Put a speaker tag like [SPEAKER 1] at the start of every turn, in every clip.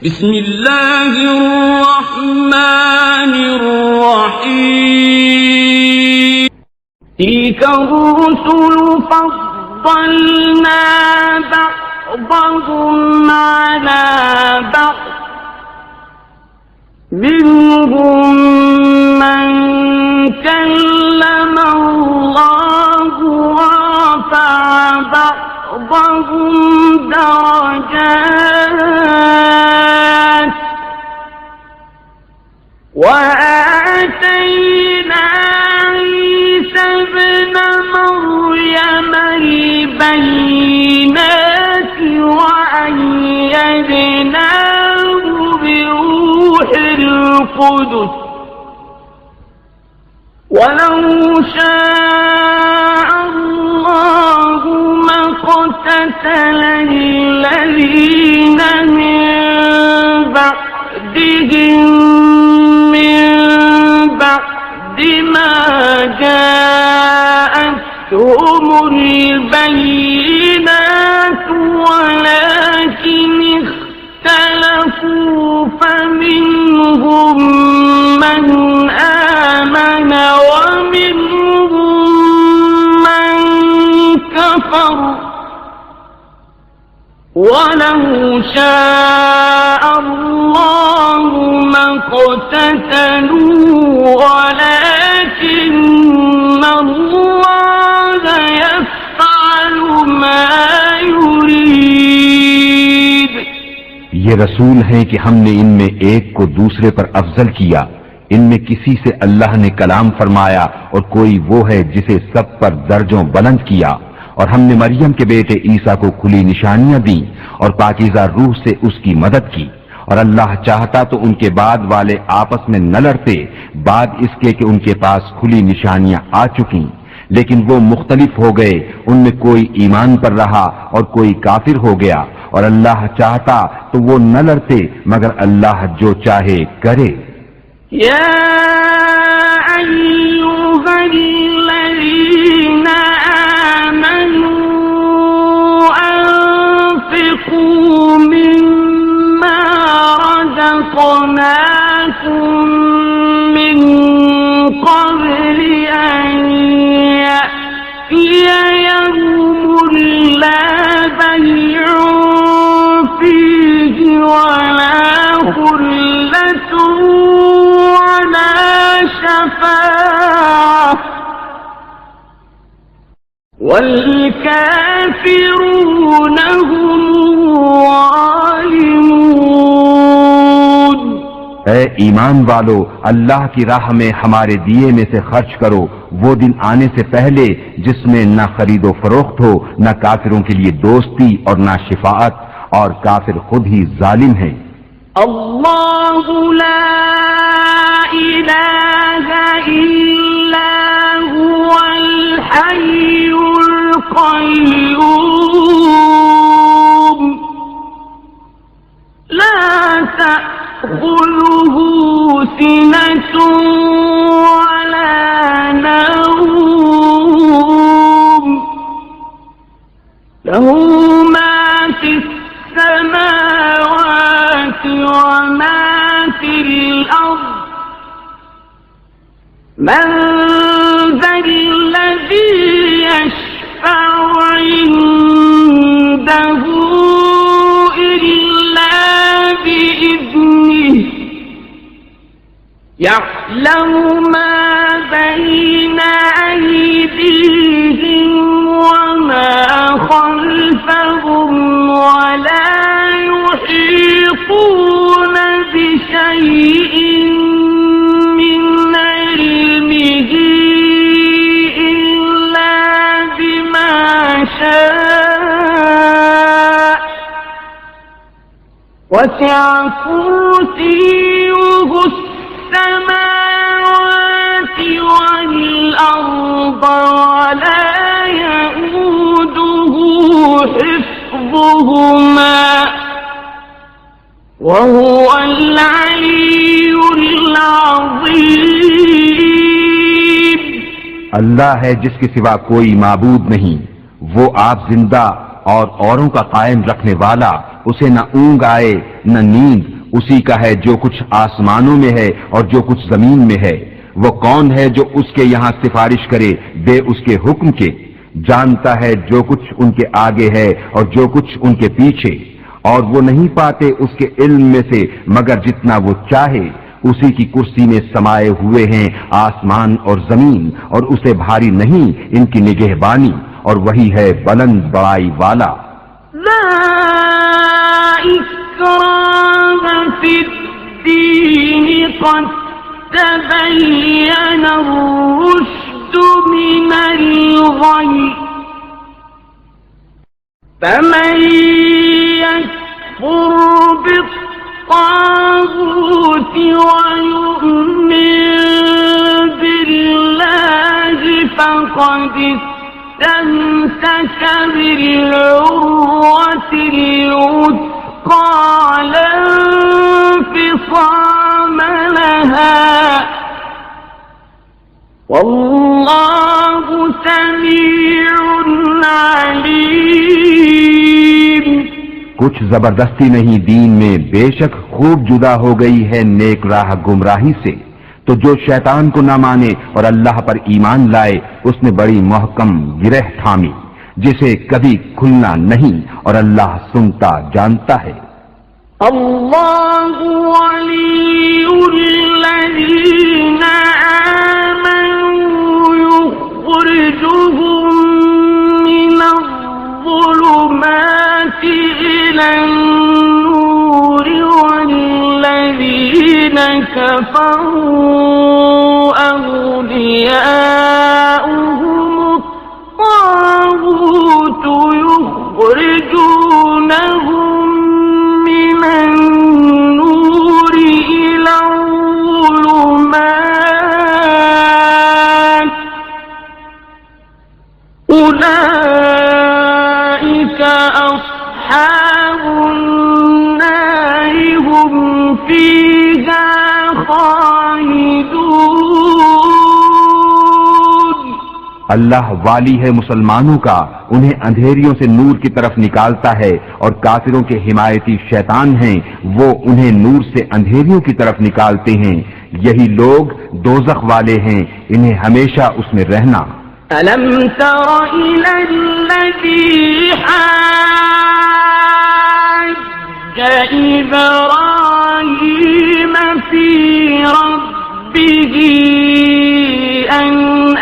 [SPEAKER 1] बिस्मिल्लाहिर्रहमानिर्रहीम। तिल्क रुसुल फद्दलना बअदहुम अला बअद मिनहुम मन कल्लम अल्लाहु व रफ़अ बअदहुम दरजात وآتينا عيسى ابن مريم البينات وأيدناه بروح القدس ولو شاء الله ما اقتتل الذين من بعدهم بعد ما جاءتهم البينات ولكن اختلفوا فمنهم من آمن ومنهم من كفر ولو شاء الله ما اقتتلوا ولكن الله يفعل ما يريد।
[SPEAKER 2] ये रसूल हैं कि हमने इनमें एक को दूसरे पर अफजल किया। इनमें किसी से अल्लाह ने कलाम फरमाया और कोई वो है जिसे सब पर दर्जों बुलंद किया। और हमने मरियम के बेटे ईसा को खुली निशानियां दी और पाकीज़ा रूह से उसकी मदद की। और अल्लाह चाहता तो उनके बाद वाले आपस में न लड़ते, बाद इसके कि उनके पास खुली निशानियां आ चुकी, लेकिन वो मुख्तलिफ हो गए। उनमें कोई ईमान पर रहा और कोई काफिर हो गया। और अल्लाह चाहता तो वो न लड़ते, मगर अल्लाह जो चाहे करे।
[SPEAKER 1] من قبل أن يأتي يوم لا بيع فيه ولا خلة ولا شفاعة والكافرون هم الظالمون।
[SPEAKER 2] ऐ ईमान वालो, अल्लाह की राह में हमारे दिए में से खर्च करो वो दिन आने से पहले जिसमें न खरीदो फरोख्त हो, न काफिरों के लिए दोस्ती और न शिफाअत, और काफिर खुद ही जालिम हैं।
[SPEAKER 1] अल्लाहु ला इलाहा इल्ला हुवल हय्युल क़य्यूम ला تأخذه سنة ولا نوم له ما في السماوات وما في الأرض من ذا الذي يشفع عنده يعلم ما بين أيديهم وما خلفهم ولا يحيطون بشيء من علمه إلا بما شاء وسع كرسيه السماوات والأرض ولا يئوده حفظهما وهو العلي العظيم।
[SPEAKER 2] अल्लाह है जिसके सिवा कोई माबूद नहीं, वो आप जिंदा और औरों का कायम रखने वाला उसे न ऊंग आए न नींद, उसी का है जो कुछ आसमानों में है और जो कुछ जमीन में है। वो कौन है जो उसके यहाँ सिफारिश करे बे उसके हुक्म के? जानता है जो कुछ उनके आगे है और जो कुछ उनके पीछे, और वो नहीं पाते उसके इल्म में से मगर जितना वो चाहे। उसी की कुर्सी में समाये हुए हैं आसमान और जमीन, और उसे भारी नहीं इनकी निगहबानी, और वही है बुलंद बड़ाई वाला।
[SPEAKER 1] ला इक्राह फिद्दीन क़द तबय्यन रुश्द मिनल गय फमन यकफुर बित्तागूत वयु'मिन बिल्लाहि फक़द इस्तमसक बिल्उर्वतिल वुथक़ा ला इंफ़िसाम लहा वल्लाहु समीउन अलीम।
[SPEAKER 2] कुछ जबरदस्ती नहीं दीन में, बेशक खूब जुदा हो गई है नेक राह गुमराही से। तो जो शैतान को न माने और अल्लाह पर ईमान लाए, उसने बड़ी महकम गिरह थामी, जिसे कभी खुलना नहीं, और अल्लाह सुनता जानता है।
[SPEAKER 1] अल्लाहु वलियुल्लज़ीना आमनू युख़रिजुहुम मिनज़्ज़ुलुमाति इलन-नूरि वल्लज़ीना कफ़रू अव्लियाउहुमुत-ताग़ूत युख़रिजूनहुम मिनन-नूरि इलज़्ज़ुलुमात उलाइका अस्हाबुन-नारि हुम फ़ीहा ख़ालिदून।
[SPEAKER 2] अल्लाह वाली है मुसलमानों का, उन्हें अंधेरियों से नूर की तरफ निकालता है, और काफिरों के हिमायती शैतान हैं, वो उन्हें नूर से अंधेरियों की तरफ निकालते हैं। यही लोग दोज़ख वाले हैं, इन्हें हमेशा उसमें रहना।
[SPEAKER 1] अलम तर इलल्लज़ी हाज्ज इब्राहीम फी रब्बिही अन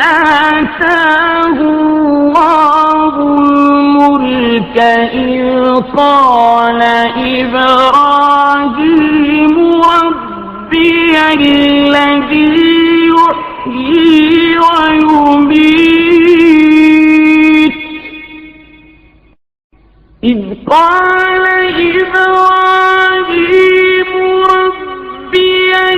[SPEAKER 1] आताहु अल्लाहुल मुल्क इज़ क़ाल इब्राहीम रब्बियल्लज़ी युह्यी व युमीत इज़ क़ाल इब्राहीम रब्बियल्लज़ी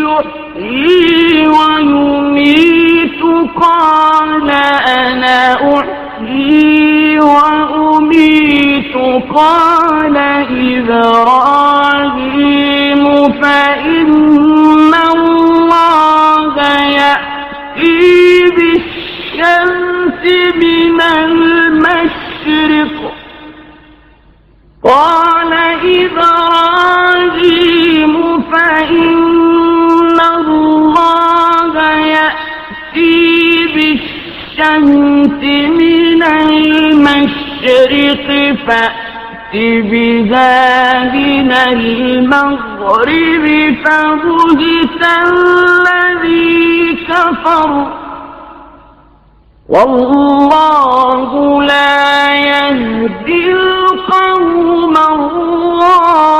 [SPEAKER 1] युह्यी व युमीत क़ाल अना उह्यी व उमीत क़ाल इब्राहीम फ़इन्ना अल्लाह यअती बिश्शम्सि मिनल मशरिक़ क़ाल इब्राहीम फ़इन्ना अल्लाह यअती बिश्शम्सि मिनल मशरिक़ فأت بها من المغرب فبهت الذي كفر والله لا يهدي القوم الظالمين।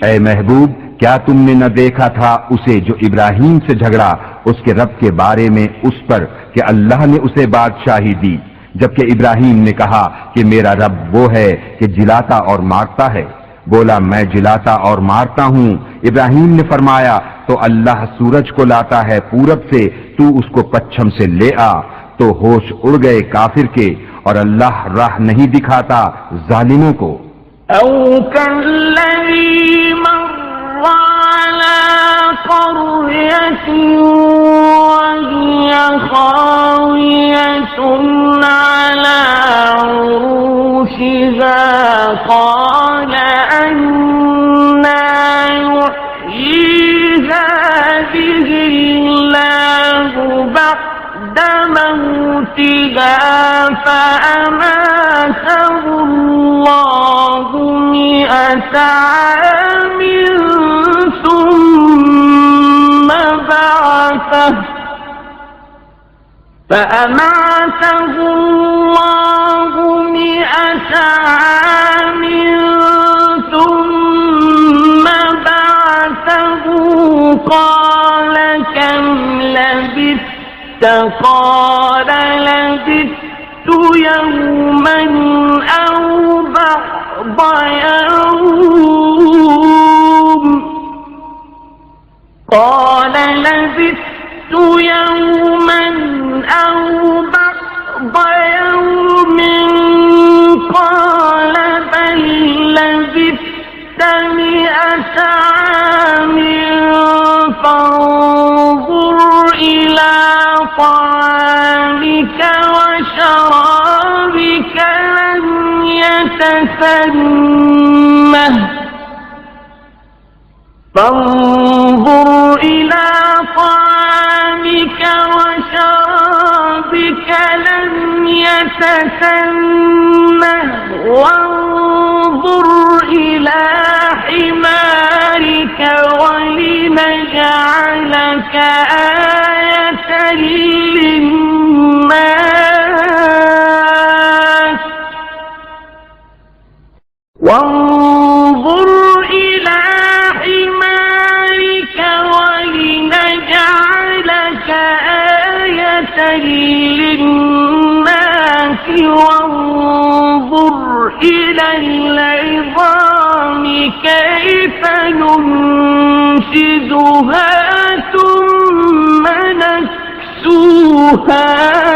[SPEAKER 2] ऐ महबूब, क्या तुमने न देखा था उसे जो इब्राहीम से झगड़ा उसके रब के बारे में उस पर कि अल्लाह ने उसे बादशाही दी, जबकि इब्राहीम ने कहा कि मेरा रब वो है कि जिलाता और मारता है। बोला मैं जिलाता और मारता हूँ। इब्राहीम ने फरमाया तो अल्लाह सूरज को लाता है पूरब से, तू उसको पश्चिम से ले आ। तो होश उड़ गए काफिर के, और अल्लाह राह नहीं दिखाता जालिमों को।
[SPEAKER 1] औ कल्लज़ी मर्रा अला क़र्यतिन वहिय خاوية على عروشها قال أنى يحيي هذه الله بعد موتها فأماته الله 100 عام ثم بعثه فأماته الله 100 عام ثم بعثه قال كم لبثت قال لبثت يوما أو بعض يوم قال لبثت يوما أو بعض يوم قال بل لبثت 100 عام فانظر إلى طعامك وشرابك لم يتسنه فانظر إلى طعامك وشرابك لم يتسنه وانظر إلى حمارك ولنجعلك آية للناس وانظر إلى حمارك ولنجعلك آية للناس وانظر إلى العظام كيف ننشزها ثم نكسوها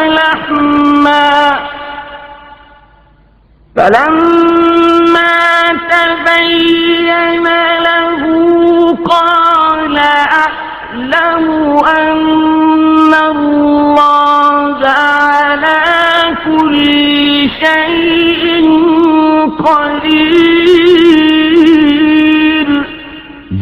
[SPEAKER 1] لحما فلما تبين له قال أعلم أن الله على كل شيء قدير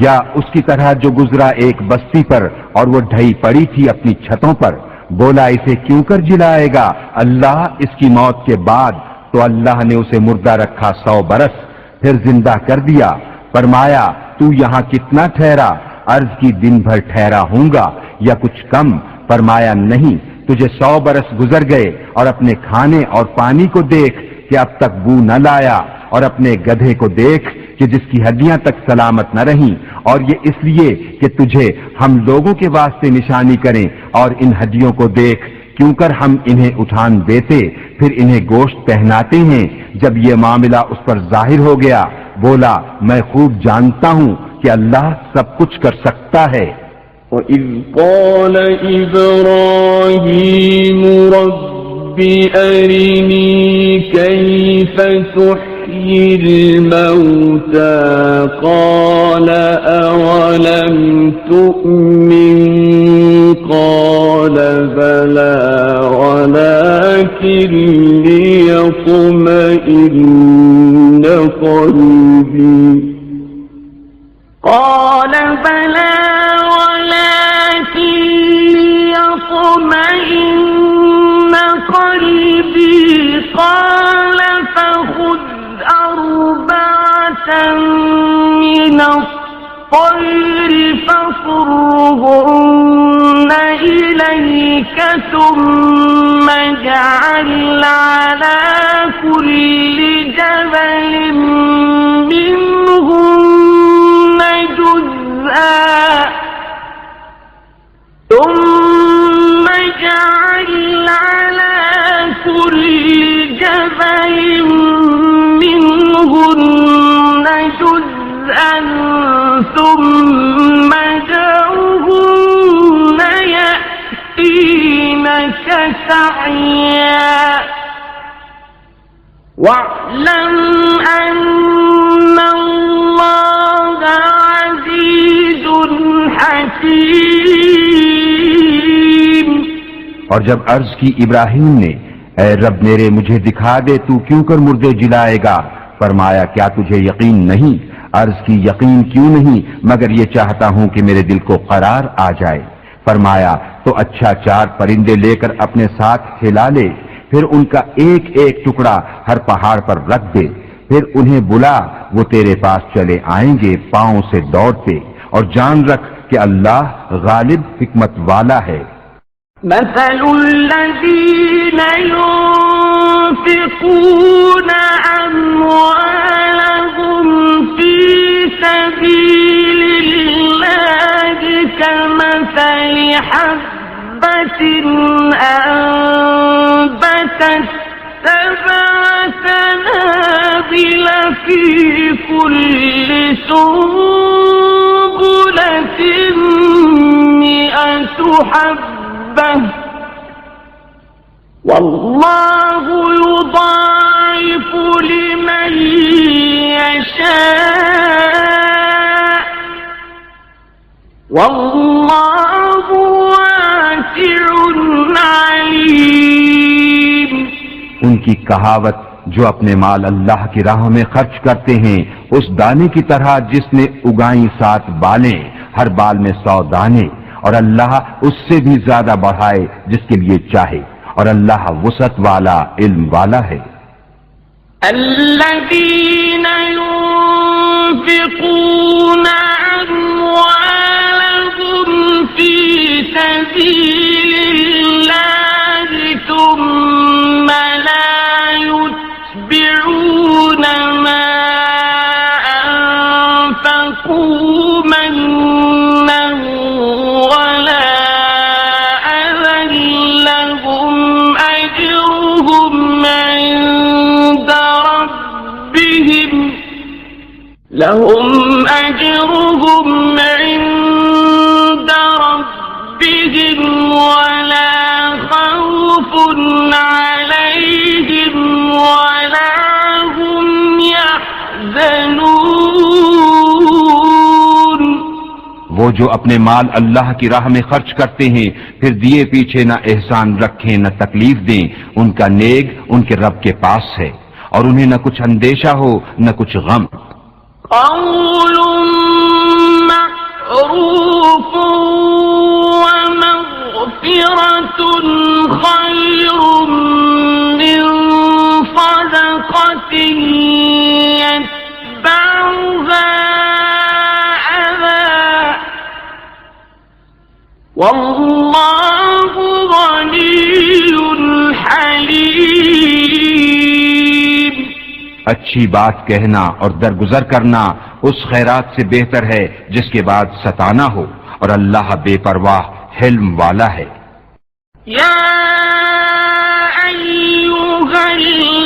[SPEAKER 2] या उसकी तरह जो गुजरा एक बस्ती पर और वो ढही पड़ी थी अपनी छतों पर, बोला इसे क्यों कर जिलाएगा अल्लाह इसकी मौत के बाद। तो अल्लाह ने उसे मुर्दा रखा 100 बरस, फिर जिंदा कर दिया। फरमाया तू यहाँ कितना ठहरा? अर्ज की दिन भर ठहरा हूंगा या कुछ कम। फरमाया नहीं, तुझे 100 बरस गुजर गए। और अपने खाने और पानी को देख कि अब तक बू न लाया, और अपने गधे को देख कि जिसकी हड्डियां तक सलामत न रहीं, और ये इसलिए कि तुझे हम लोगों के वास्ते निशानी करें। और इन हड्डियों को देख, क्यों कर हम इन्हें उठान देते फिर इन्हें गोश्त पहनाते हैं। जब ये मामला उस पर जाहिर हो गया, बोला मैं खूब जानता हूं कि अल्लाह सब कुछ कर सकता है।
[SPEAKER 1] وَإِذْ قَالَ إِبْرَاهِيمُ رَبِّ أَرِنِي كَيْفَ تُحْيِي الْمَوْتَى قَالَ أَوَلَمْ تُؤْمِنْ قَالَ بَلَى وَلَكِنْ لِيَطْمَئِنَّ قَلْبِي قَالَ بَلَى ولكن ليطمئن قلبي قال فخذ 4 من الطير فصرهن إليك ثم اجعل على كل جبل منهن جزءا ثم اجعل على كل جبل منهن جزءا ثم ادعهن يأتينك سعيا واعلم أن الله عزيز حكيم
[SPEAKER 2] और जब अर्ज की इब्राहिम ने, ऐ रब मेरे मुझे दिखा दे तू क्यों कर मुर्दे जिलाएगा, फरमाया क्या तुझे यकीन नहीं? अर्ज की यकीन क्यों नहीं, मगर ये चाहता हूं कि मेरे दिल को करार आ जाए। फरमाया तो अच्छा 4 परिंदे लेकर अपने साथ हिला ले, फिर उनका एक एक टुकड़ा हर पहाड़ पर रख दे, फिर उन्हें बुला, वो तेरे पास चले आएंगे पांव से दौड़ते, और जान रख कि अल्लाह गालिब हिकमत वाला है।
[SPEAKER 1] मसलुल्लज़ीन युन्फ़िक़ूना अम्वालहुम फ़ी सबीलिल्लाहि कमसलि हब्बतिन अंबतत सबअ सनाबिल फ़ी कुल्ली सुंबुलतिन मिअतु हब्बह वल्लाहु युदाइफु लिमन यशा वल्लाहु वासिउन अलीम।
[SPEAKER 2] उनकी कहावत, जो अपने माल अल्लाह की राह में खर्च करते हैं उस दाने की तरह जिसने उगाई 7 बालें, हर बाल में 100 दाने, और अल्लाह उससे भी ज्यादा बढ़ाए जिसके लिए चाहे, और अल्लाह वसअत वाला, इल्म वाला है।
[SPEAKER 1] الذين ينفقون أموالهم في سبيل الله ثم لا يتبعون ما أنفقوا منا ولا أذى لهم أجرهم عند ربهم ولا خوف عليهم ولا هم يحزنون।
[SPEAKER 2] वो जो अपने माल अल्लाह की राह में खर्च करते हैं फिर दिए पीछे न एहसान रखें न तकलीफ दें, उनका नेग उनके रब के पास है और उन्हें न कुछ अंदेशा हो न कुछ गम।
[SPEAKER 1] قول معروف ومغفرة خير من صدقة يتبعها أذى والله غني حليم।
[SPEAKER 2] अच्छी बात कहना और दरगुजर करना उस खैरात से बेहतर है जिसके बाद सताना हो, और अल्लाह बेपरवाह हिल्म वाला है।
[SPEAKER 1] या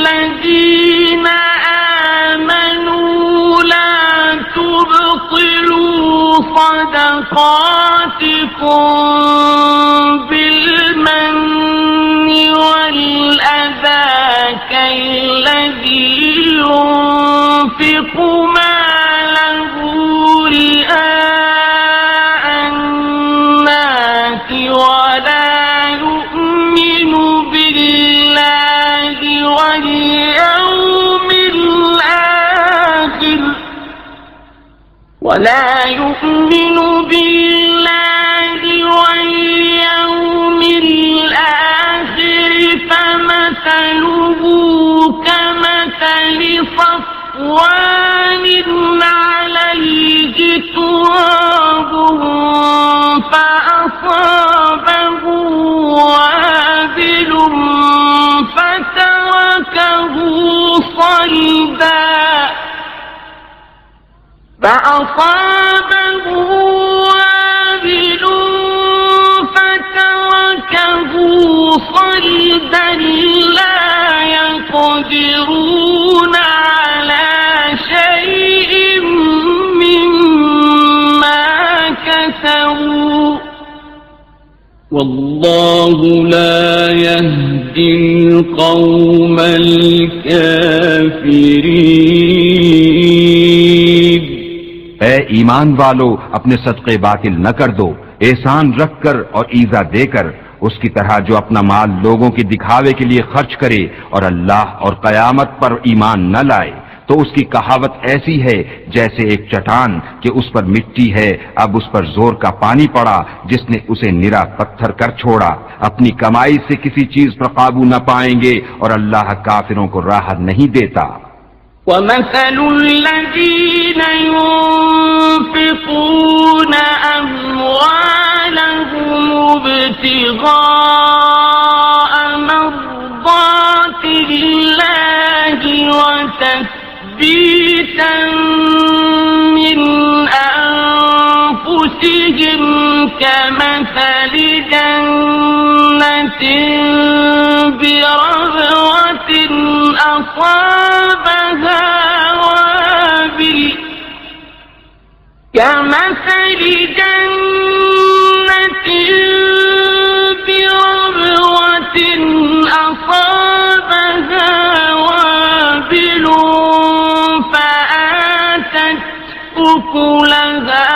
[SPEAKER 1] अय्युहल्लज़ीना आमनू ला तुबतिलू सदक़ातिकुम बिलमन्नि वल अज़ा कल्लज़ी युन्फ़िक़ु मालहु रिआअ अन्नास वला यु'मिनु बिल्लाहि वल यौमिल आखिर فمثله كمثل صفوان عليه تراب فأصابه وابل فتركه صلدا لا يقدرون على شيء مما كسبوا والله لا يهدي القوم الكافرين।
[SPEAKER 2] ऐ ईमान वालो, अपने सदक़े बातिल न कर दो, एहसान रख कर और ईजा देकर, उसकी तरह जो अपना माल लोगों के दिखावे के लिए खर्च करे और अल्लाह और कयामत पर ईमान न लाए, तो उसकी कहावत ऐसी है जैसे एक चट्टान कि उस पर मिट्टी है, अब उस पर जोर का पानी पड़ा जिसने उसे निरा पत्थर कर छोड़ा। अपनी कमाई से किसी चीज पर काबू न पाएंगे और अल्लाह काफिरों को राहत नहीं देता।
[SPEAKER 1] وَمَثَلُ الَّذِينَ يُنْفِقُونَ أَمْوَالَهُمُ ابْتِغَاءَ مَرْضَاتِ اللَّهِ وَتَثْبِيتًا مِّنْ أَنفُسِهِمْ كَمَثَلِ جَنَّةٍ بِرَبْوَةٍ أَصَابَهَا وَابِلٌ فآتت أكلها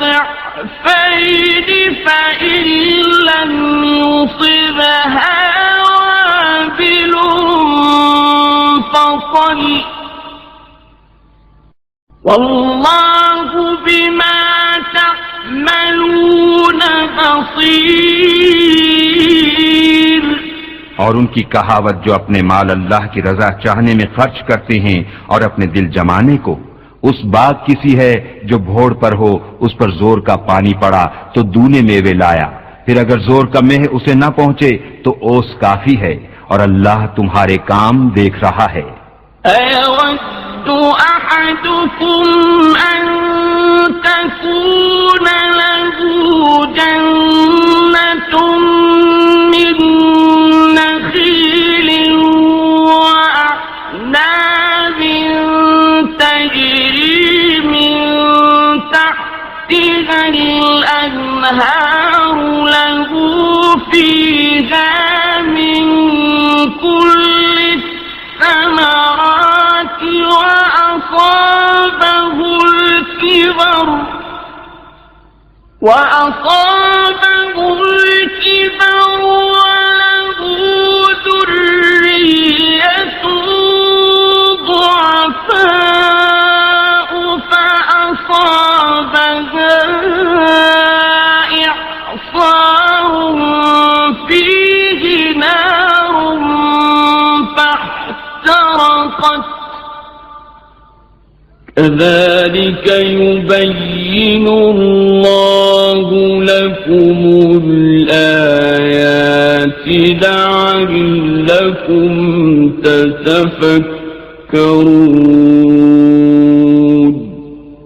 [SPEAKER 1] ضعفين فإن لم يصبها وابل فطل والله بما تعملون بصير।
[SPEAKER 2] और उनकी कहावत जो अपने माल अल्लाह की रजा चाहने में खर्च करते हैं और अपने दिल जमाने को, उस बाग किसी है जो भोड़ पर हो, उस पर जोर का पानी पड़ा तो दूने मेवे लाया, फिर अगर जोर का मेह उसे न पहुंचे तो ओस काफी है और अल्लाह तुम्हारे काम देख रहा है।
[SPEAKER 1] أحدكم أن تكون له جنة من نخيل وأعناب تجري من تحتها الأنهار له فيها من كل الثمرات وأصابه الكبر وله ذرية ضعفاء فأصابها إعصار فيه نار فاحترقت كذلك يبين الله لكم الآيات لعلكم تتفكرون।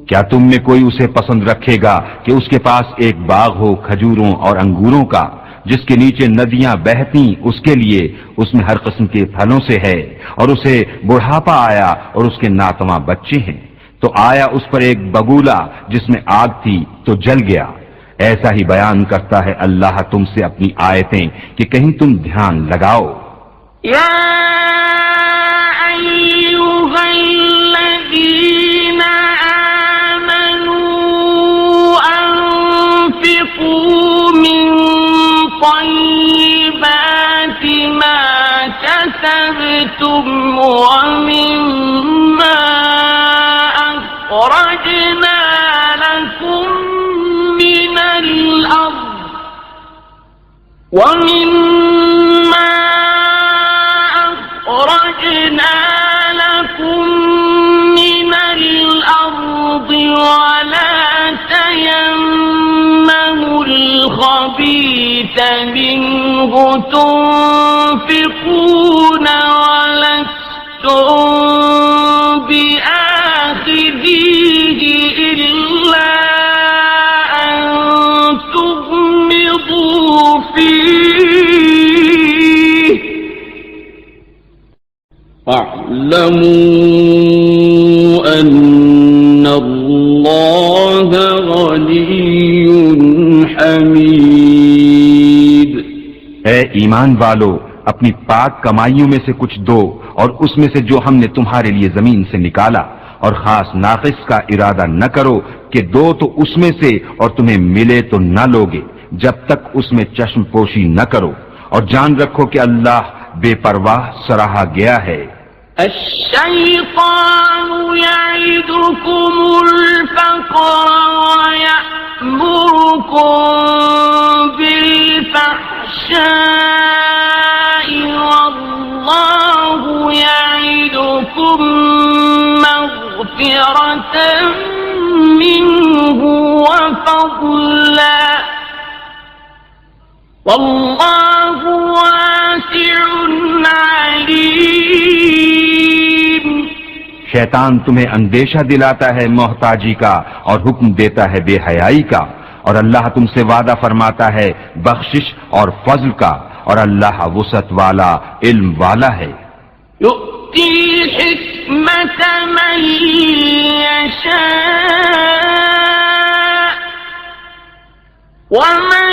[SPEAKER 2] क्या तुम में कोई उसे पसंद रखेगा कि उसके पास एक बाग हो खजूरों और अंगूरों का, जिसके नीचे नदियां बहती उसके लिए, उसमें हर किस्म के फलों से है, और उसे बुढ़ापा आया और उसके नातवा बच्चे हैं, तो आया उस पर एक बगुला जिसमें आग थी तो जल गया। ऐसा ही बयान करता है अल्लाह तुमसे अपनी आयतें कि कहीं तुम ध्यान लगाओ।
[SPEAKER 1] या अय्युहल्लज़ीना आमनू अंफिकू मिन तय्यिबाति मा कसबतुम व मिम्मा أخرجنا لكم من الأرض ومما أخرجنا لكم من الأرض ولا تيمموا الخبيث منه تنفقون ولستم بآخذيه إلا أن تغمضوا فيه واعلموا أن الله غني حميد।
[SPEAKER 2] ऐ ईमान वालो, अपनी पाक कमाइयों में से कुछ दो और उसमें से जो हमने तुम्हारे लिए जमीन से निकाला, और खास नाकिस का इरादा न करो कि दो तो उसमें से और तुम्हें मिले तो न लोगे, जब तक उसमें चश्मपोशी न करो, और जान रखो कि अल्लाह बेपरवाह सराहा गया है।
[SPEAKER 1] الشيطان يعدكم الفقر ويأمركم بالفحشاء والله يعدكم مغفرة منه وفضلا والله واسع عليم।
[SPEAKER 2] शैतान तुम्हें अंदेशा दिलाता है मोहताजी का और हुक्म देता है बेहयाई का, और अल्लाह तुमसे वादा फरमाता है बख्शिश और फजल का, और अल्लाह वुसअत वाला, इल्म वाला है।
[SPEAKER 1] युक्ति हिकमत मन यशा वमन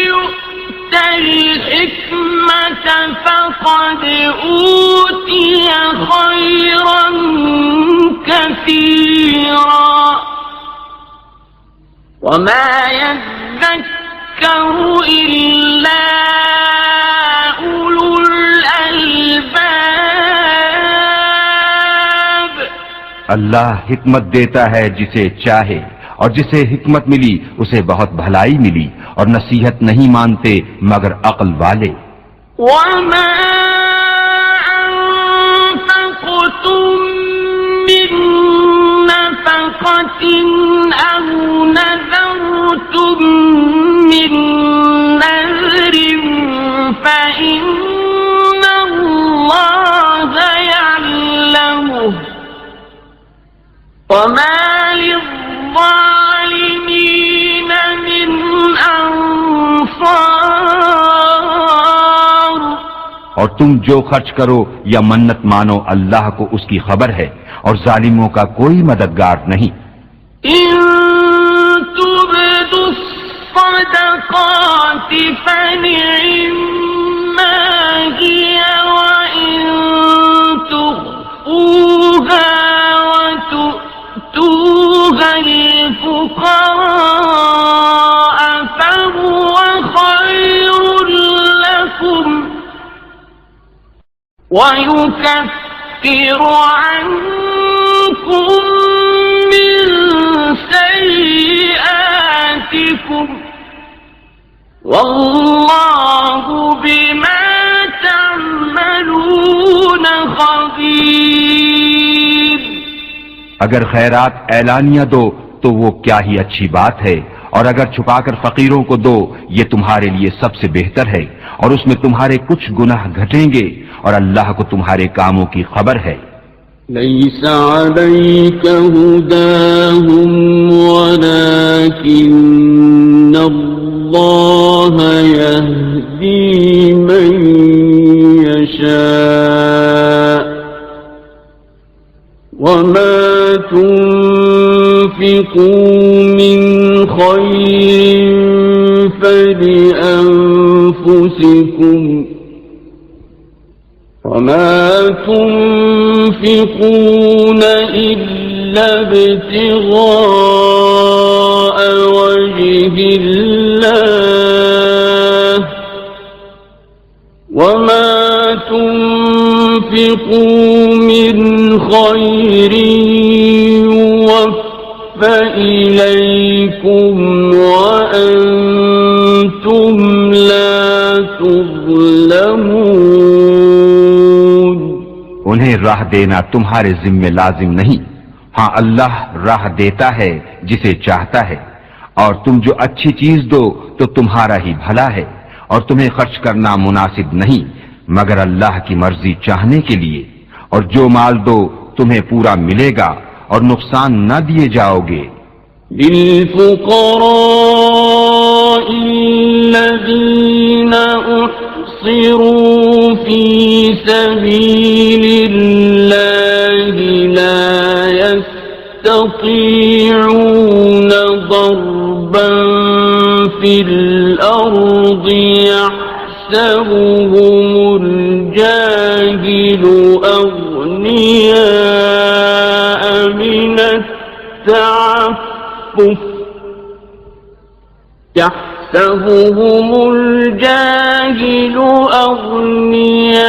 [SPEAKER 1] युक्तल हिकमत फक़द ऊतिय खैरन कसीरा वमा यज़्ज़क्करु इल्ला उलुल अलबाब।
[SPEAKER 2] अल्लाह हिकमत देता है जिसे चाहे, और जिसे हिकमत मिली उसे बहुत भलाई मिली, और नसीहत नहीं मानते मगर अक्ल वाले।
[SPEAKER 1] वमा अनफ़क़्तुम मिन नफ़क़तिन औ नज़रतुम मिन नज़रिन फ़इन्नल्लाह यअलमुहु वमा लिज़्ज़ालिमीन मिन अंसार।
[SPEAKER 2] और तुम जो खर्च करो या मन्नत मानो अल्लाह को उसकी खबर है, और जालिमों का कोई मददगार नहीं।
[SPEAKER 1] इन तुब्दु स्सदक़ाति फनि'म्मा हिय व इन तुख़्फ़ूहा व तु'तूहा अल-फुक़रा'a फहुव खैरुल लकुम व युकफ्फिरु अन्कुम मिन सय्यिआतिकुम वल्लाहु बिमा तअमलून खबीर।
[SPEAKER 2] अगर खैरात ऐलानिया दो तो वो क्या ही अच्छी बात है, और अगर छुपाकर फकीरों को दो ये तुम्हारे लिए सबसे बेहतर है, और उसमें तुम्हारे कुछ गुनाह घटेंगे, और अल्लाह को तुम्हारे कामों की खबर है।
[SPEAKER 1] लैस अलैका हुदाहुम वलाकिन्नल्लाह यहदी मन यशा वमा तुन्फिकू मिन खैरिन फलिअन्फुसिकुम वमा तुन्फिकून इल्ला इब्तिगाअ वजहिल्लाह वमा तुन्फिकू मिन खैरिन युवफ़्फ़ा इलैकुम व अंतुम ला तुज़लमून।
[SPEAKER 2] उन्हें राह देना तुम्हारे जिम्मे लाजिम नहीं, हाँ अल्लाह राह देता है जिसे चाहता है, और तुम जो अच्छी चीज दो तो तुम्हारा ही भला है, और तुम्हें खर्च करना मुनासिब नहीं मगर अल्लाह की मर्जी चाहने के लिए, और जो माल दो तुम्हें पूरा मिलेगा और नुकसान न दिए जाओगे।
[SPEAKER 1] लिल्फुक़राइल्लज़ीना उहसिरू फी सबीलिल्लाहि ला यस्ततीऊन दरबन फिल अर्दि यहसबुहुमुल जाहिलु अग़नियाअ मिनत तअफ्फुफ़ يحسبهم الجاهل أغنياء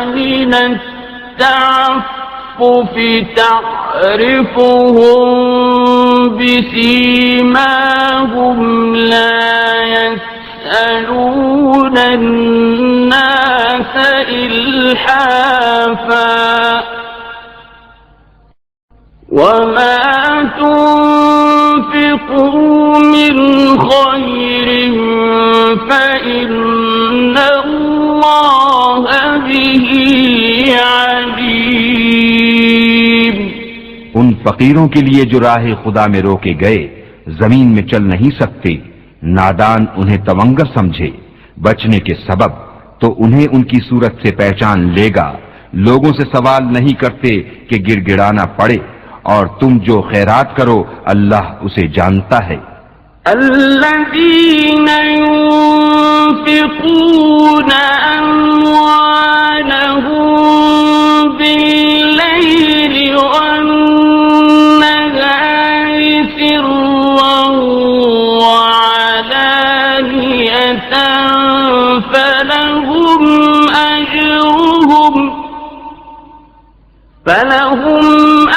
[SPEAKER 1] من التعفف تعرفهم بسيماهم لا يسألون الناس إلحافا وما تنفقوا من خير فإن الله به عليم।
[SPEAKER 2] उन फकीरों के लिए जो राह खुदा में रोके गए, जमीन में चल नहीं सकते, नादान उन्हें तवंगर समझे, बचने के सबब तो उन्हें उनकी सूरत से पहचान लेगा। लोगों से सवाल नहीं करते कि गिड़गिड़ाना पड़े, और तुम जो खैरात करो अल्लाह उसे जानता है।
[SPEAKER 1] الذين ينفقون أموالهم بالليل والنهار سرا وعلانية فلهم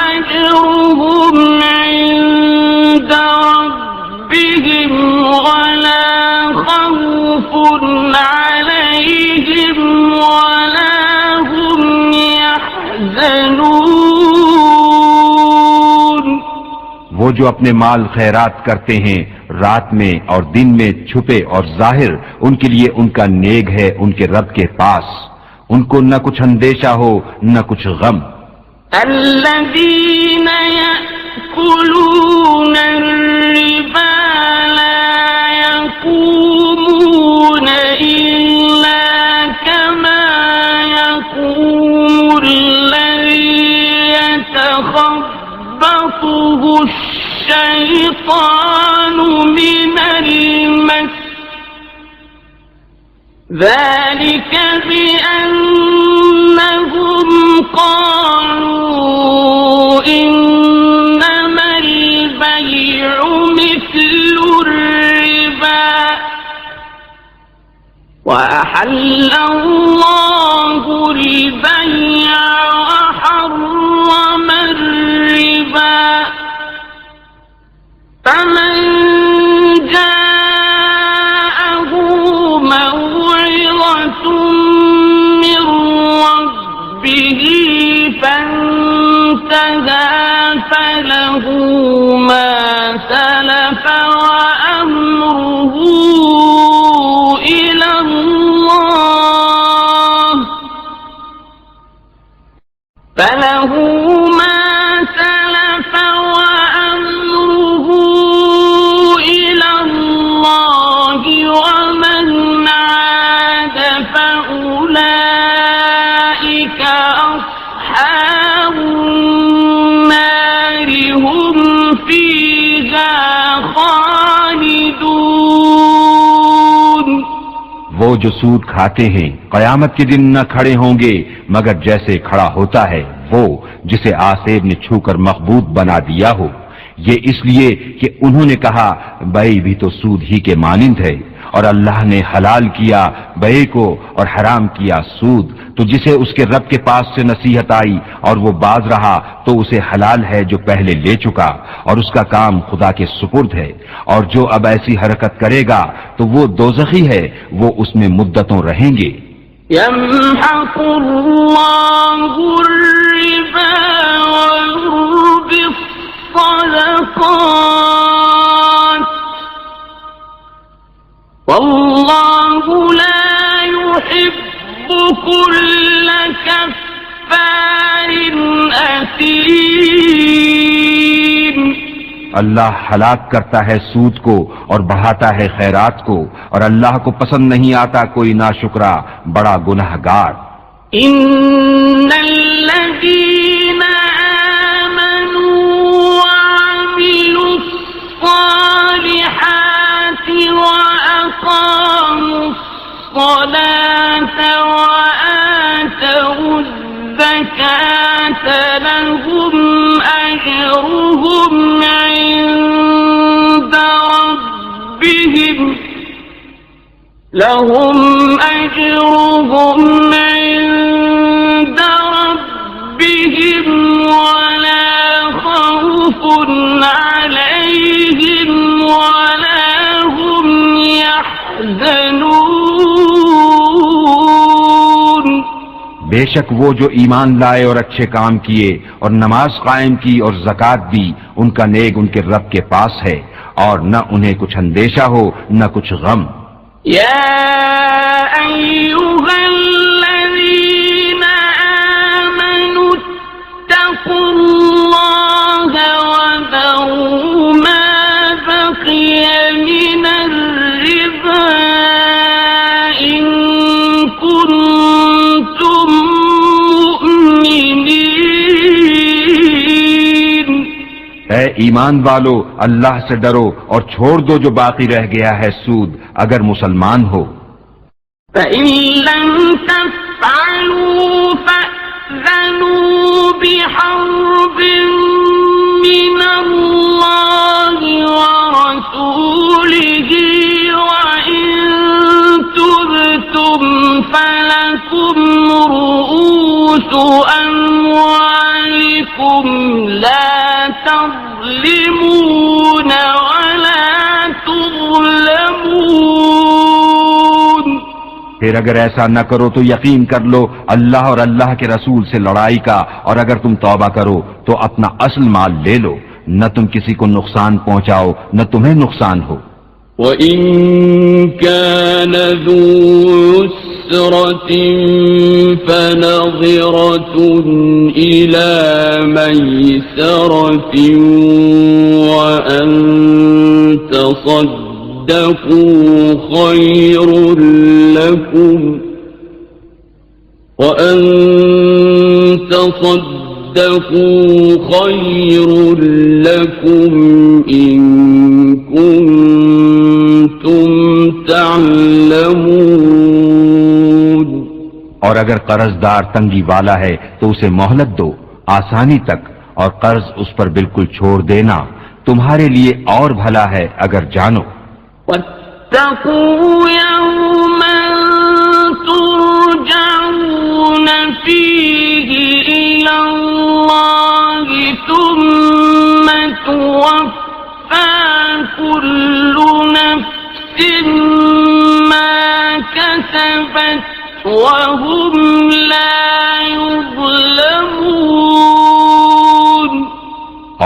[SPEAKER 1] أجرهم عند ربهم ولا خوف عليهم ولا هم يحزنون।
[SPEAKER 2] वो जो अपने माल खैरात करते हैं रात में और दिन में छुपे और जाहिर, उनके लिए उनका नेग है उनके रब के पास, उनको न कुछ अंदेशा हो न कुछ गम।
[SPEAKER 1] الذين يأكلون الربا لا يقومون إلا كما يقوم الذي يتخبطه الشيطان من المس، ذلك بأنهم قالوا إنما البيع مثل الربا وأحل الله البيع وحرم الربا فمن جاءه موعظة من ربه فانتهى فله ما سلف وأمره إلى الله ومن عاد فأولئك أصحاب النار هم فيها خالدون।
[SPEAKER 2] वो जो सूद खाते हैं कयामत के दिन न खड़े होंगे मगर जैसे खड़ा होता है वो जिसे आसेब ने छूकर मखबूत बना दिया हो। ये इसलिए कि उन्होंने कहा बई भी तो सूद ही के मानिंद है, और अल्लाह ने हलाल किया बई को और हराम किया सूद। तो जिसे उसके रब के पास से नसीहत आई और वो बाज रहा तो उसे हलाल है जो पहले ले चुका, और उसका काम खुदा के सुपुर्द है। और जो अब ऐसी हरकत करेगा तो वो दोज़खी है, वो उसमें मुद्दतों रहेंगे।
[SPEAKER 1] यम्हक़ुल्लाहु अर्रिबा वयुर्बि الصدقات والله لا يحب كل كفار أثيم।
[SPEAKER 2] अल्लाह हलाक करता है सूद को और बढ़ाता है खैरात को, और अल्लाह को पसंद नहीं आता कोई नाशुक्रा बड़ा गुनहगार।
[SPEAKER 1] इन्नल्लज़ीना وأقاموا الصلاة وآتوا الزكاة لهم أجرهم عند ربهم لهم أجرهم عند ربهم ولا خوف عليهم ولا هم يحزنون।
[SPEAKER 2] बेशक वो जो ईमान लाए और अच्छे काम किए और नमाज कायम की और ज़कात दी, उनका नेक उनके रब के पास है और न उन्हें कुछ अंदेशा हो न कुछ गम।
[SPEAKER 1] या अय्युहल्लज़ीना आमनू इत्तक़ुल्लाह व ज़रू मा बक़िय मिनर रिबा इन कुन्तुम मुमिनीन।
[SPEAKER 2] ऐ ईमान वालो, अल्लाह से डरो और छोड़ दो जो बाकी रह गया है सूद, अगर मुसलमान हो।
[SPEAKER 1] फ़इन लम तफ़अलू फ़अज़नू बिहर्बिन मिनल्लाहि व रसूलिही व इन तुबतुम फलकुम रुऊसु अम्वालिकुम ला तज़लिमून वला तुज़लमून।
[SPEAKER 2] फिर अगर ऐसा न करो तो यकीन कर लो अल्लाह और अल्लाह के रसूल से लड़ाई का, और अगर तुम तौबा करो तो अपना असल माल ले लो, न तुम किसी को नुकसान पहुंचाओ न तुम्हें नुकसान हो।
[SPEAKER 1] وَإِن كَانَ ذُو عُسْرَةٍ فَنَظِرَةٌ إِلَى مَيْسَرَةٍ وَأَن تَصَدَّقُوا خَيْرٌ لَكُمْ إِن كُنتُمْ تعلمون।
[SPEAKER 2] और अगर कर्जदार तंगी वाला है तो उसे मोहलत दो आसानी तक, और कर्ज उस पर बिल्कुल छोड़ देना तुम्हारे लिए और भला है अगर जानो।
[SPEAKER 1] वत्तक़ू यौमन तुरजऊन फीही इलल्लाहि सुम्म तुवफ़्फ़ा कुल्लु नफ्सिन मा कसबत वहुम ला युज़लमून।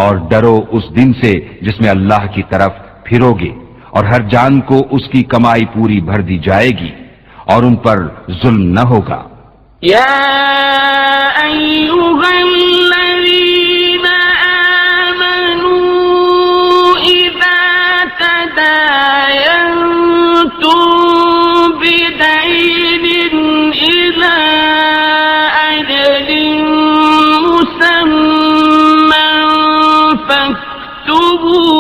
[SPEAKER 2] और डरो उस दिन से जिसमें अल्लाह की तरफ फिरोगे और हर जान को उसकी कमाई पूरी भर दी जाएगी और उन पर जुल्म न होगा।
[SPEAKER 1] या अय्युहल्लज़ीना आमनू इज़ा तदायन्तुम बिदैनिन इला अजलिन मुसम्मन फक्तुबूह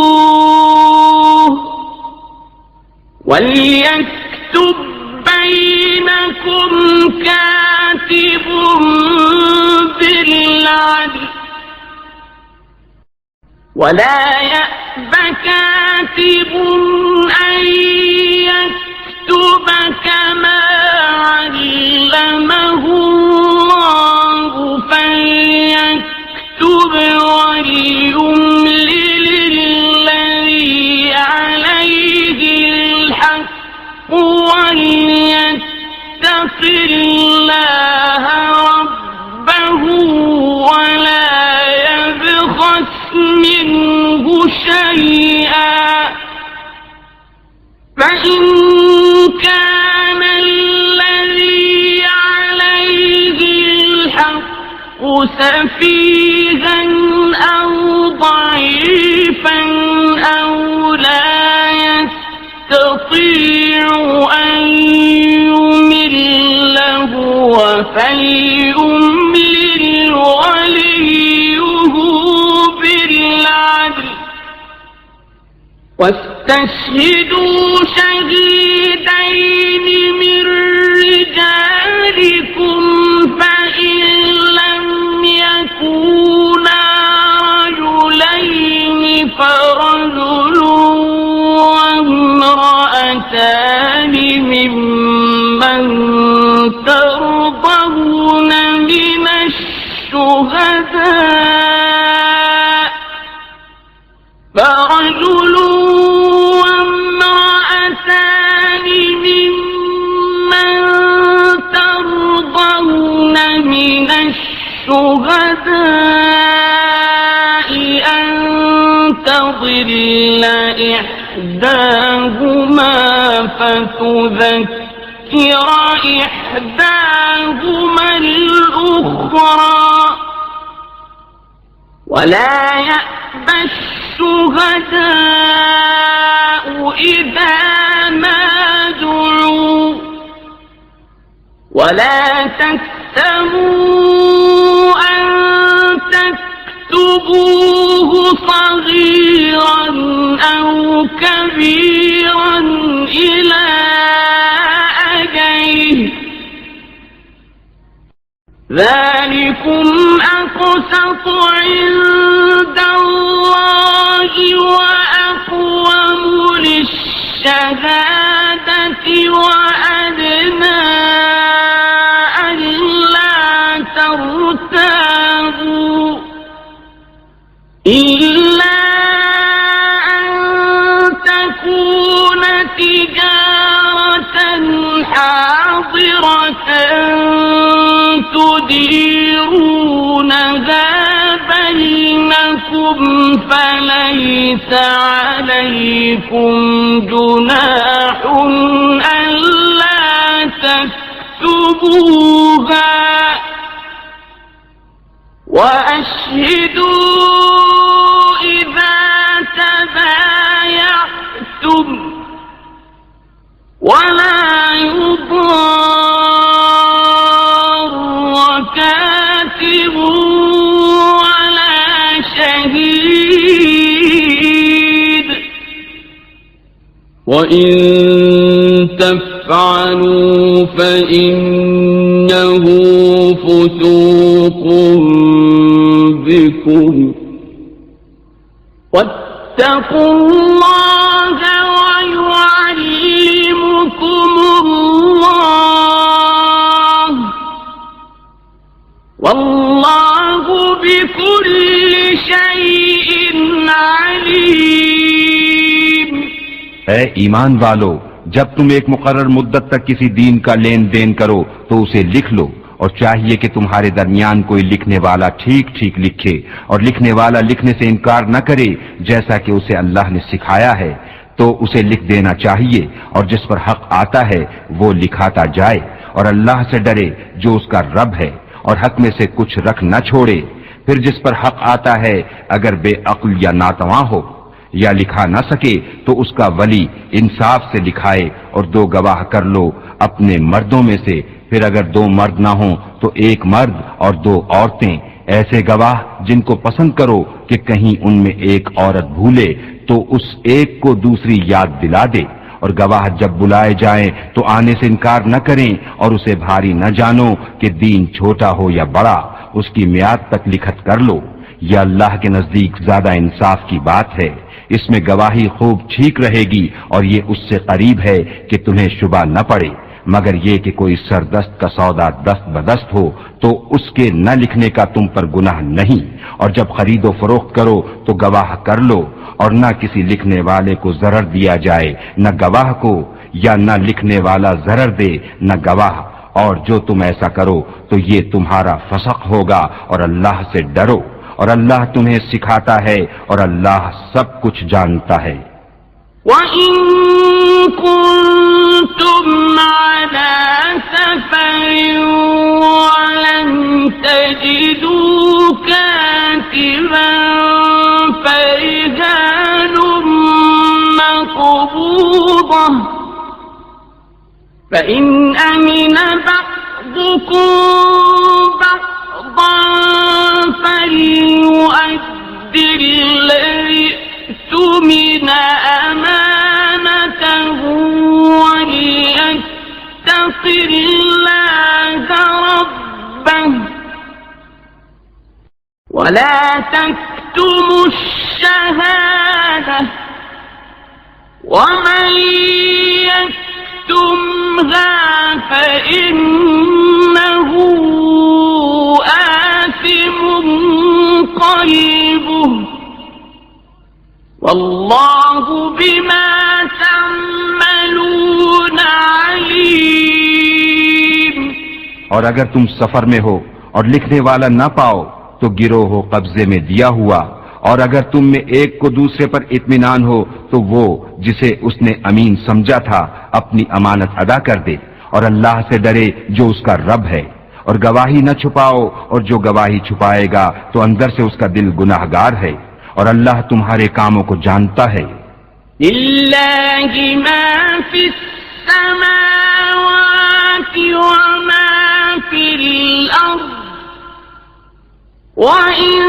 [SPEAKER 1] वलियक्तुब बैनकुम कातिबुन बिल्अदल वला यअब कातिबुन अन यक्तुब कमा अल्लमहुल्लाहु फल्यक्तुब वलियुमलिल लल्लज़ी अलैहिल हक़्क़ु वलियत्तक़िल्लाह रब्बहु वला यबख़स मिन्हु शैअन फ़इन कान الذي عليه الحق سفيها أو ضعيفا أو لا يستطيع أن يمل هو فليملل وليه بالعدل واستشهدوا شهيدين من رجالكم فإن لم يكونا رجلين فرجل وامرأتان ممن فرجل وامرأتان ممن ترضون من الشهداء أن تضل إحداهما فتذكر إحداهما الأخرى ولا يأبى الشهداء إذا ما دعوا ولا تكتموا أن تكتبوه صغيرا أو كبيرا إلى أجله ذلكم أقسط عند الله وأقوم للشهادة وأدنى ألا ترتابوا إلا أن تكون تجارة حاضرة تديرونها بينكم فليس عليكم جناح ألا تكتبوها وأشهدوا إذا تبايعتم ولا يضار كاتب ولا شهيد وإن تفعلوا فإنه فسوق بكم واتقوا الله ويعلمكم الله والله بكل شيء عليم।
[SPEAKER 2] ऐ ईमान वालो, जब तुम एक मुकर्रर मुद्दत तक किसी दीन का लेन देन करो तो उसे लिख लो और चाहिए कि तुम्हारे दरमियान कोई लिखने वाला ठीक ठीक लिखे और लिखने वाला लिखने से इनकार न करे जैसा कि उसे अल्लाह ने सिखाया है, तो उसे लिख देना चाहिए और जिस पर हक आता है वो लिखाता जाए और अल्लाह से डरे जो उसका रब है और हक में से कुछ रख न छोड़े। फिर जिस पर हक आता है अगर बेअक्ल या नातवा हो या लिखा न सके तो उसका वली इंसाफ से लिखाए और 2 गवाह कर लो अपने मर्दों में से। फिर अगर 2 मर्द ना हो तो 1 मर्द और 2 औरतें, ऐसे गवाह जिनको पसंद करो कि कहीं उनमें एक औरत भूले तो उस एक को दूसरी याद दिला दे। और गवाह जब बुलाए जाएं तो आने से इनकार न करें और उसे भारी न जानो कि दीन छोटा हो या बड़ा, उसकी मियाद तक लिखत कर लो। यह अल्लाह के नजदीक ज्यादा इंसाफ की बात है। इसमें गवाही खूब ठीक रहेगी और ये उससे करीब है कि तुम्हें शुबा न पड़े, मगर ये कि कोई सरदस्त का सौदा दस्त बदस्त हो तो उसके न लिखने का तुम पर गुनाह नहीं। और जब खरीदो फरोख्त करो तो गवाह कर लो और न किसी लिखने वाले को जरर दिया जाए न गवाह को, या न लिखने वाला जरर दे न गवाह। और जो तुम ऐसा करो तो ये तुम्हारा फसक होगा और अल्लाह से डरो और अल्लाह तुम्हें सिखाता है और अल्लाह सब कुछ जानता है।
[SPEAKER 1] وَإِن كُنتُمْ عَلَى سَفَرٍ وَلَمْ تَجِدُوا كَاتِبًا فَرِهَانٌ مَّقْبُوضَةٌ فَإِنْ أَمِنَ بَعْضُكُم بَعْضًا فَلْيُؤَدِّ الَّذِي اؤْتُمِنَ أَمَانَتَهُ وَلْيَتَّقِ اللَّهَ رَبَّهُ وَلَا تَكْتُمُوا الشَّهَادَةَ وَمَن يَكْتُمْهَا فَإِنَّهُ آثِمٌ قَلْبُهُ वल्लाहु बिमा तअमलून अलीम।
[SPEAKER 2] और अगर तुम सफर में हो और लिखने वाला न पाओ तो गिरोह हो कब्जे में दिया हुआ, और अगर तुम में एक को दूसरे पर इत्मीनान हो तो वो जिसे उसने अमीन समझा था अपनी अमानत अदा कर दे, और अल्लाह से डरे जो उसका रब है। और गवाही न छुपाओ, और जो गवाही छुपाएगा तो अंदर से उसका दिल गुनाहगार है, और अल्लाह तुम्हारे कामों को जानता है।
[SPEAKER 1] लिल्लाहि मा फिस समावाति व मा फिल अर्द व इन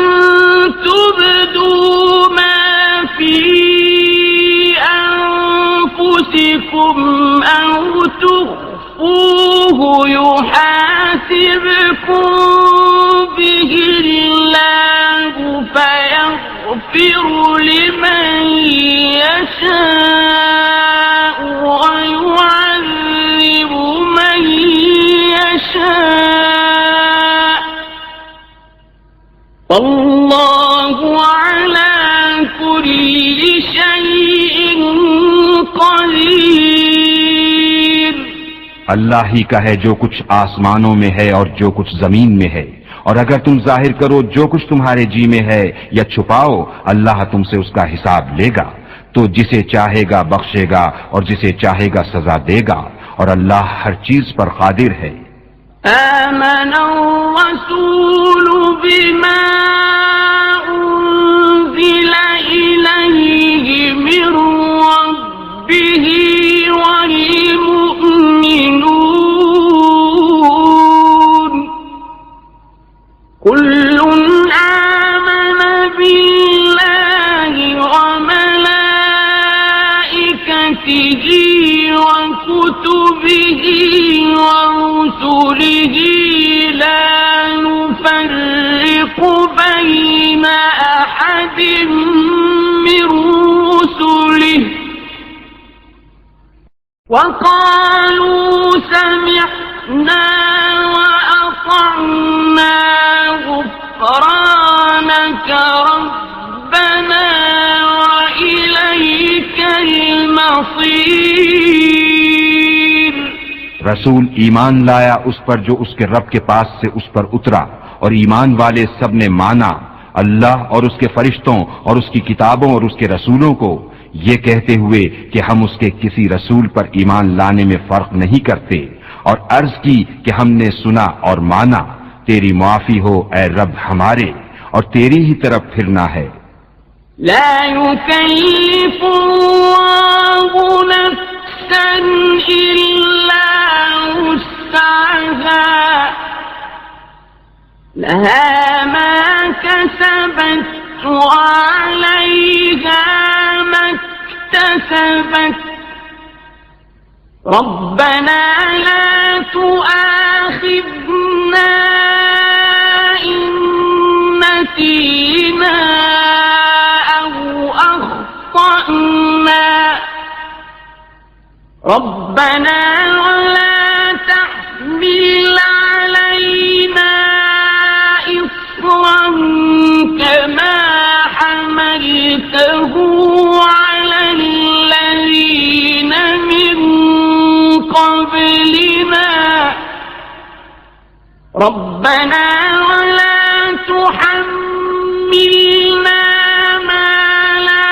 [SPEAKER 1] तुब्दू मा फी अनफुसिकुम औ तुख्फूहु युहासिबकुम बिहिल्लाहु फयग़फिरु लिमन यशाअ व युअज़्ज़िबु मन यशाअ वल्लाहु अला कुल्लि शैइन क़दीर।
[SPEAKER 2] अल्लाह ही का है जो कुछ आसमानों में है और जो कुछ जमीन में है, और अगर तुम जाहिर करो जो कुछ तुम्हारे जी में है या छुपाओ, अल्लाह तुमसे उसका हिसाब लेगा। तो जिसे चाहेगा बख्शेगा और जिसे चाहेगा सजा देगा, और अल्लाह हर चीज पर कादिर है।
[SPEAKER 1] आमन अर्रसूलु बिमा उन्ज़िला इलैहि मिर रब्बिही वल मुअ्मिनून कुल्लुन आमन बिल्लाहि व मलाइकतिही व कुतुबिही व रुसुलिही ला नुफर्रिक़ु बैन अहदिन मिन रुसुलिही व क़ालू समिअना व अतअना गुफ़्रानक रब्बना व इलैकल मसीर।
[SPEAKER 2] रसूल ईमान लाया उस पर जो उसके रब के पास से उस पर उतरा, और ईमान वाले सब ने माना अल्लाह और उसके फरिश्तों और उसकी किताबों और उसके रसूलों को, ये कहते हुए कि हम उसके किसी रसूल पर ईमान लाने में फर्क नहीं करते, और अर्ज की कि हमने सुना और माना, तेरी माफी हो ए रब हमारे, और तेरी ही तरफ फिरना है।
[SPEAKER 1] ला युकल्लिफुल्लाहु नफ्सन इल्ला वुस्अहा लहा मा कसबत व अलैहा मा इक्तसबत रब्बना ला तुआखिज़ना इन नसीना औ अख़्तअना रब्बना वला तहमिल अलैना इस्रन कमा हमलतहु अलल्लज़ीन मिन क़ब्लिना रब्बना वला तुहम्मिलना मा ला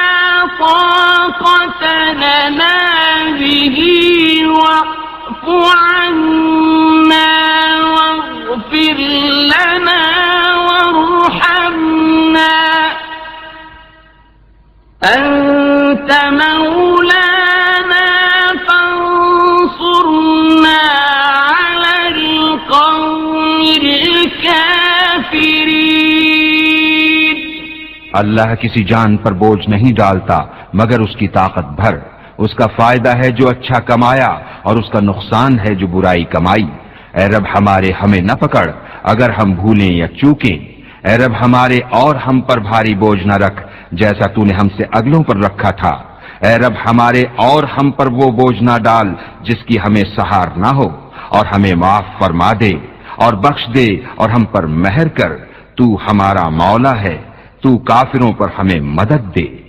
[SPEAKER 1] ताक़त लना बिही वअफ़ु अन्ना वग़्फ़िर लना वरहमना अंत मौलाना फंसुरना अलल क़ौमिल काफ़िरीन।
[SPEAKER 2] अल्लाह किसी जान पर बोझ नहीं डालता मगर उसकी ताकत भर। उसका फायदा है जो अच्छा कमाया और उसका नुकसान है जो बुराई कमाई। ऐ रब हमारे हमें न पकड़ अगर हम भूलें या चूकें। ऐ रब हमारे और हम पर भारी बोझ न रख जैसा तूने हमसे अगलों पर रखा था। ऐ रब हमारे और हम पर वो बोझ न डाल जिसकी हमें सहार न हो, और हमें माफ फरमा दे और बख्श दे और हम पर मेहर कर। तू हमारा मौला है, तू काफिरों पर हमें मदद दे।